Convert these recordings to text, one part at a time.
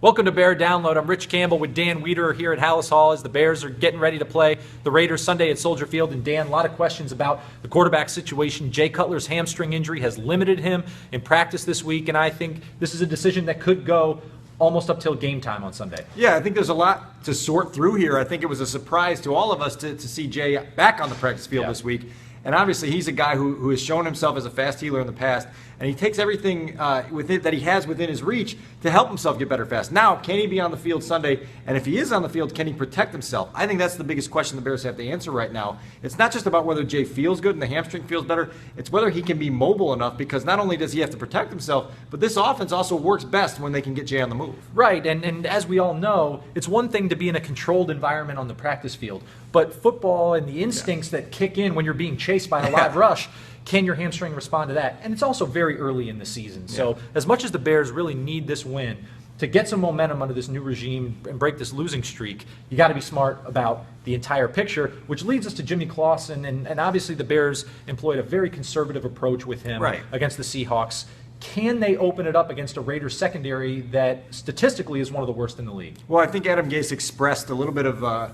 Welcome to Bear Download. I'm Rich Campbell with Dan Wiederer here at Hallis Hall as the Bears are getting ready to play the Raiders Sunday at Soldier Field. And Dan, a lot of questions about the quarterback situation. Jay Cutler's hamstring injury has limited him in practice this week, and I think this is a decision that could go almost up till game time on Sunday. Yeah, I think there's a lot to sort through here. I think it was a surprise to all of us to see Jay back on the practice field this week. And obviously, he's a guy who has shown himself as a fast healer in the past, and he takes everything that he has within his reach to help himself get better fast. Now, can he be on the field Sunday? And if he is on the field, can he protect himself? I think that's the biggest question the Bears have to answer right now. It's not just about whether Jay feels good and the hamstring feels better. It's whether he can be mobile enough, because not only does he have to protect himself, but this offense also works best when they can get Jay on the move. Right, and as we all know, it's one thing to be in a controlled environment on the practice field, but football and the instincts that kick in when you're being chased by a live rush, can your hamstring respond to that? And it's also very early in the season. So as much as the Bears really need this win to get some momentum under this new regime and break this losing streak, you got to be smart about the entire picture, which leads us to Jimmy Clausen. And obviously the Bears employed a very conservative approach with him against the Seahawks. Can they open it up against a Raiders secondary that statistically is one of the worst in the league? Well, I think Adam Gase expressed a little bit of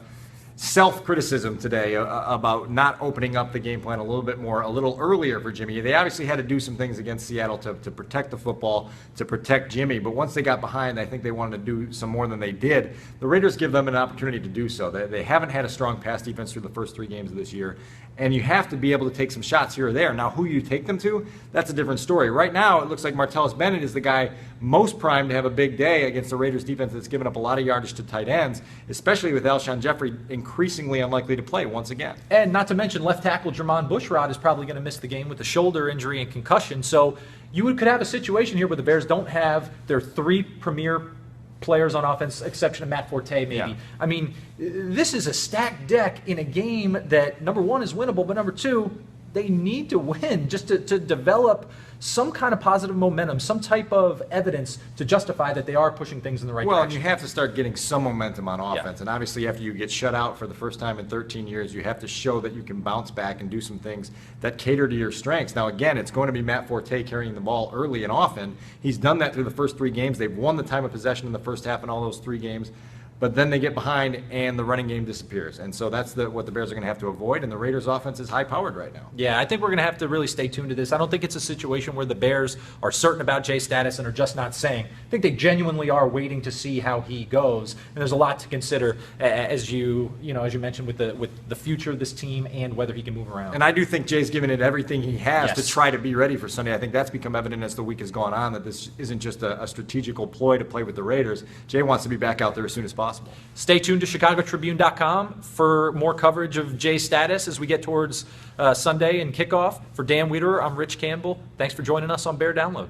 self-criticism today about not opening up the game plan a little bit more, a little earlier for Jimmy. They obviously had to do some things against Seattle to protect the football, to protect Jimmy, but once they got behind, I think they wanted to do some more than they did. The Raiders give them an opportunity to do so. They haven't had a strong pass defense through the first 3 games of this year, and you have to be able to take some shots here or there. Now, who you take them to, that's a different story. Right now, it looks like Martellus Bennett is the guy most primed to have a big day against the Raiders defense that's given up a lot of yardage to tight ends, especially with Alshon Jeffrey increasingly unlikely to play once again. And not to mention left tackle Jermon Bushrod is probably going to miss the game with a shoulder injury and concussion. So you could have a situation here where the Bears don't have their 3 premier players on offense, exception of Matt Forte, maybe. Yeah. I mean, this is a stacked deck in a game that, number one, is winnable, but number 2, they need to win just to develop some kind of positive momentum, some type of evidence to justify that they are pushing things in the right direction. Well, direction. and you have to start getting some momentum on offense. And obviously, after you get shut out for the first time in 13 years, you have to show that you can bounce back and do some things that cater to your strengths. Now, again, it's going to be Matt Forte carrying the ball early and often. He's done that through the first 3 games. They've won the time of possession in the first half in all those 3 games. But then they get behind and the running game disappears. And so that's what the Bears are going to have to avoid. And the Raiders' offense is high-powered right now. Yeah, I think we're going to have to really stay tuned to this. I don't think it's a situation where the Bears are certain about Jay's status and are just not saying. I think they genuinely are waiting to see how he goes. And there's a lot to consider as you mentioned with the future of this team and whether he can move around. And I do think Jay's given it everything he has to try to be ready for Sunday. I think that's become evident as the week has gone on, that this isn't just a strategical ploy to play with the Raiders. Jay wants to be back out there as soon as possible. Stay tuned to ChicagoTribune.com for more coverage of Jay's status as we get towards Sunday and kickoff. For Dan Wiederer, I'm Rich Campbell. Thanks for joining us on Bear Download.